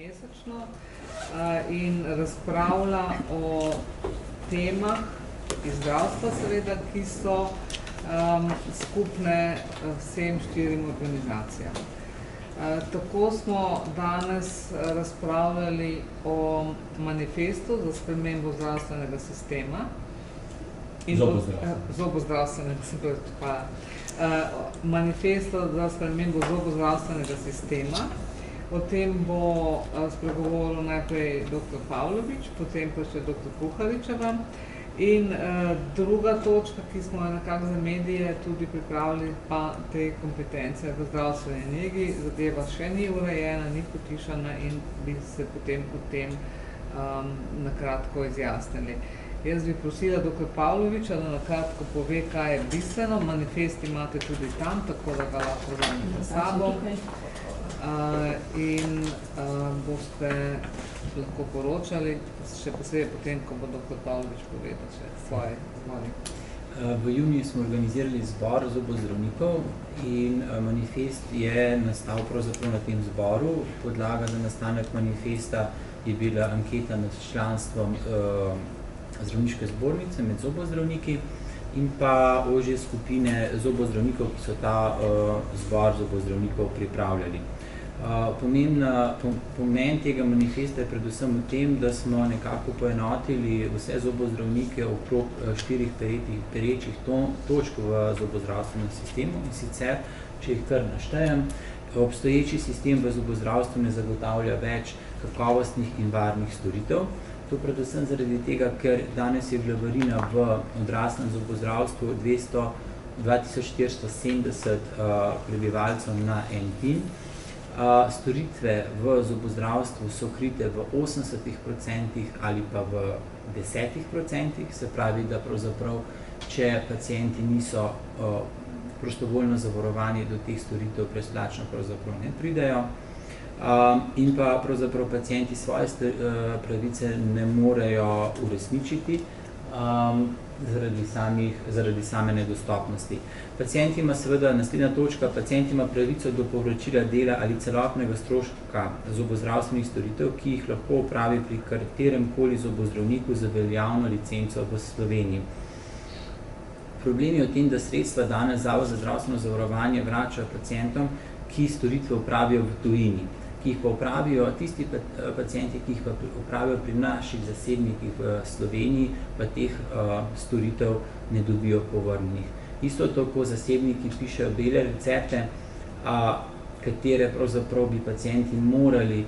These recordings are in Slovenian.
mesečno in razpravlja o temah iz zdravstva, seveda, ki so skupne vsem 4 organizacijam. Tako smo danes razpravljali o manifestu za spremembo zdravstvenega sistema. Zobozdravstvenega sistema. Manifesto za spremembo zobozdravstvenega sistema. O tem bo spregovoril najprej dr. Pavlović, potem pa še dr. Kuharičeva. In druga točka, ki smo jo nekako za medije tudi pripravili, pa te kompetence v zdravstveni negi, zadeva še ni urejena, ni potišana in bi se potem o tem nakratko izjasnili. Jaz bi prosila dr. Pavlovića, da nakratko pove, kaj je bistveno. Manifest imate tudi tam, tako da ga lahko vzamete s sabo. In boste lahko poročali, še posebej potem, ko bo dr. Pavlović povedal še svoje zvoni. V juniju smo organizirali zbor zobozdravnikov in manifest je nastal pravzaprav na tem zboru. Podlaga za nastanek manifesta je bila anketa nad članstvom zdravniške zbornice med zobozdravniki in pa ožje skupine zobozdravnikov, ki so ta zbor zobozdravnikov pripravljali. Pomen tega manifesta je predvsem v tem, da smo nekako poenotili vse zobozdravnike okrog 4 perečih točk v zobozdravstvenem sistemu in sicer, če jih kar naštejem, obstoječi sistem v zobozdravstvu ne zagotavlja več kakovostnih in varnih storitev. To predvsem zaradi tega, ker danes je glavarina v odraslem zobozdravstvu 2470 prebivalcev na en tim. Storitve v zobozdravstvu so krite v 80% ali pa v 10%, se pravi, da pravzaprav, če pacienti niso prostovoljno zavarovani, do teh storitev brezplačno pravzaprav ne pridejo. In pa pravzaprav pacienti svoje pravice ne morejo uresničiti zaradi same nedostopnosti. Pacient ima seveda, naslednja točka, pacient ima pravico do povračila dela ali celotnega stroška zobozdravstvenih storitev, ki jih lahko opravi pri kateremkoli zobozdravniku z veljavno licenco v Sloveniji. Problem je v tem, da sredstva danes Zavod za zdravstveno zavarovanje vrača pacientom, ki storitve opravijo v tujini, ki jih pa opravijo tisti pacienti, ki jih pa opravijo pri naših zasebnikih v Sloveniji, pa teh storitev ne dobijo povrnjenih. Isto tako zasebniki pišejo bele recepte, katere pravzaprav bi pacienti morali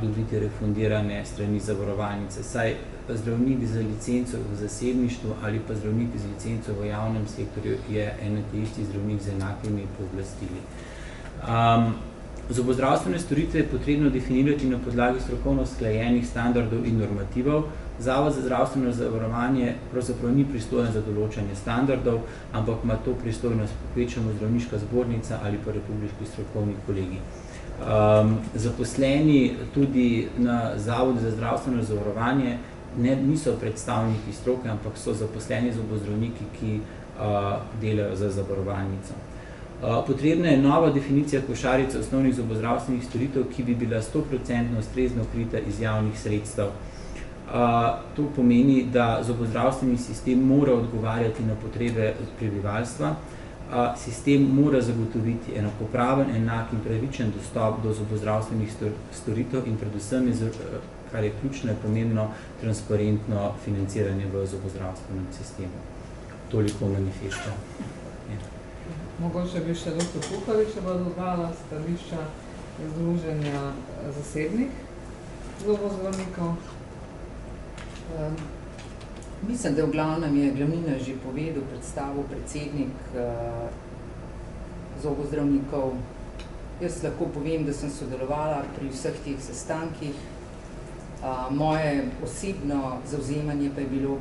dobiti refundirane strani zavarovalnice, saj zdravnik z licenco v zasebništvu ali pa zdravnik z licenco v javnem sektorju je en in isti zdravnik z enakimi pooblastili. Zobozdravstvene storitve je potrebno definirati na podlagi strokovno usklajenih standardov in normativov. Zavod za zdravstveno zavarovanje pravzaprav ni pristojen za določanje standardov, ampak ima to pristojnost povečano zdravniška zbornica ali pa republiški strokovni kolegi. Zaposleni tudi na Zavodu za zdravstveno zavarovanje niso predstavniki stroke, ampak so zaposleni zobozdravniki, ki delajo za zavarovalnico. Potrebna je nova definicija košarice osnovnih zobozdravstvenih storitev, ki bi bila 100% ustrezno krita iz javnih sredstev. To pomeni, da zobozdravstveni sistem mora odgovarjati na potrebe prebivalstva. Sistem mora zagotoviti enakopraven, enak in pravičen dostop do zobozdravstvenih storitev in predvsem, kar je ključno, je pomembno transparentno financiranje v zobozdravstvenem sistemu. Toliko o manifestu. Mogoče bi še dr. Kuharičeva dodala stališča Združenja zasebnih zobozdravnikov. Mislim, da v glavnem je glavnina že povedal, predstavil predsednik zobozdravnikov. Jaz lahko povem, da sem sodelovala pri vseh teh sestankih. Moje osebno zavzemanje pa je bilo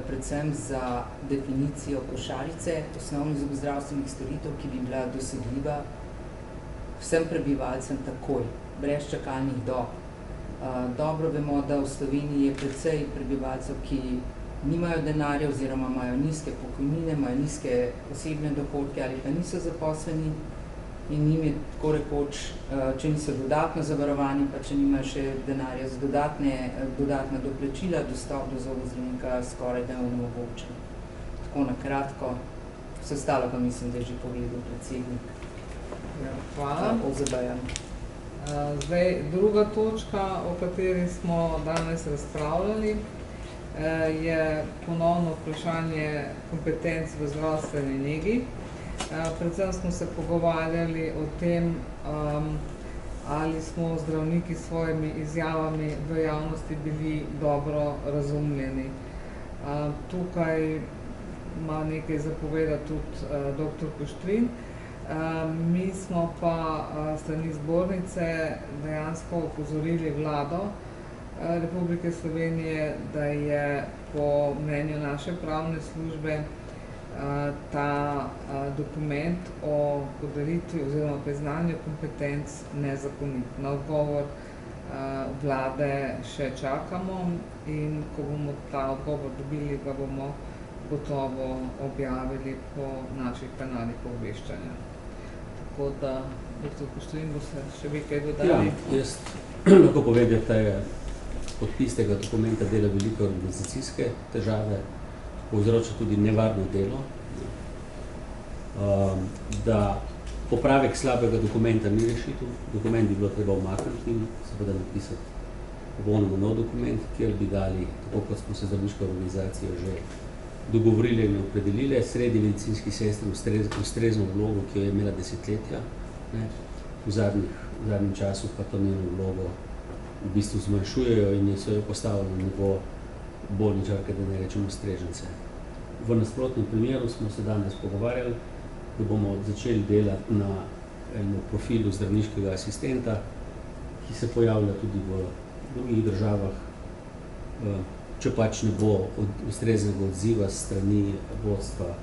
predvsem za definicijo košarice osnovnih zobozdravstvenih storitev, ki bi bila dosegljiva vsem prebivalcem takoj, brez čakalnih dob. Dobro vemo, da v Sloveniji je precej prebivalcev, ki nimajo denarja oziroma imajo nizke pokojnine, imajo nizke osebne dohodke ali pa niso zaposleni in njim je tako rekoč, če niso dodatno zavarovani, pa če nimajo še denarja za dodatna doplačila, dostop do zobozdravnika skoraj da onemogočen. Tako na kratko, vse ostalo pa mislim, da je že povedal predsednik. Ja, hvala. OZB-ja. Zdaj, druga točka, o kateri smo danes razpravljali, je ponovno vprašanje kompetenc v zdravstveni negi. Predvsem smo se pogovarjali o tem, ali smo zdravniki s svojimi izjavami v javnosti bili dobro razumljeni. Tukaj ima nekaj zapovedati tudi dr. Kuštrin. Mi smo pa strani zbornice dejansko opozorili vlado Republike Slovenije, da je po mnenju naše pravne službe ta dokument o podaritvi oziroma priznanju kompetenc nezakonit. Na odgovor vlade še čakamo in ko bomo ta odgovor dobili, ga bomo gotovo objavili po naših kanalih obveščanja. Tako da, dr. Kuštrin, bo se še vi kaj dodali? Ja, jaz lahko povem, da ta podpis tega dokumenta dela velike organizacijske težave, povzroča tudi nevarno delo, da popravek slabega dokumenta ni rešitev, dokument bi bilo treba umakniti in seveda napisati popolnoma nov dokument, kjer bi dali, tako kot smo se zdravniške organizacije že dogovorili in opredelile, srednji medicinski sestri ustrezno vlogo, ki jo je imela desetletja, v zadnjem času pa to njeno vlogo v bistvu zmanjšujejo in so jo postavili na nivo bolničarke, da ne rečemo strežence. V nasprotnem primeru smo se danes pogovarjali, da bomo začeli delati na enem profilu zdravniškega asistenta, ki se pojavlja tudi v drugih državah, če pač ne bo ustreznega odziva strani vodstva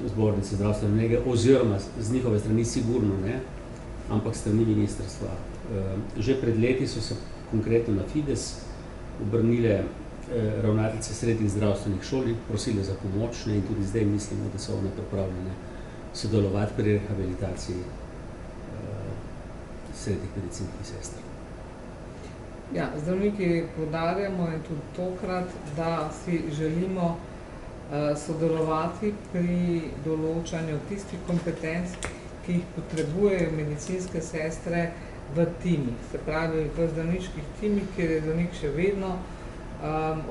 zbornice zdravstvene nege, oziroma z njihove strani sigurno ne, ampak strani ministrstva. Že pred leti so se konkretno na Fides obrnile ravnateljice srednjih zdravstvenih šol in prosile za pomoč, in tudi zdaj mislimo, da so one pripravljene sodelovati pri rehabilitaciji srednjih medicinskih sester. Ja, zdravniki poudarjamo in tudi tokrat, da si želimo sodelovati pri določanju tistih kompetenc, ki jih potrebujejo medicinske sestre v timih. Se pravi, v zdravniških timih, kjer je zdravnik še vedno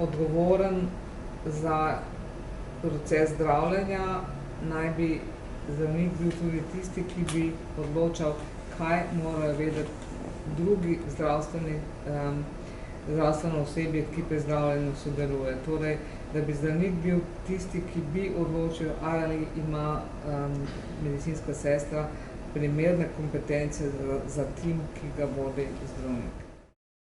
odgovoren za proces zdravljenja, naj bi zdravnik bil tudi tisti, ki bi odločal, kaj morajo vedeti drugi zdravstveno osebje, ki pri zdravljenju sodeluje. Torej, da bi zdravnik bil tisti, ki bi odločil, ali ima medicinska sestra primerne kompetence za tim, ki ga vodi zdravnik.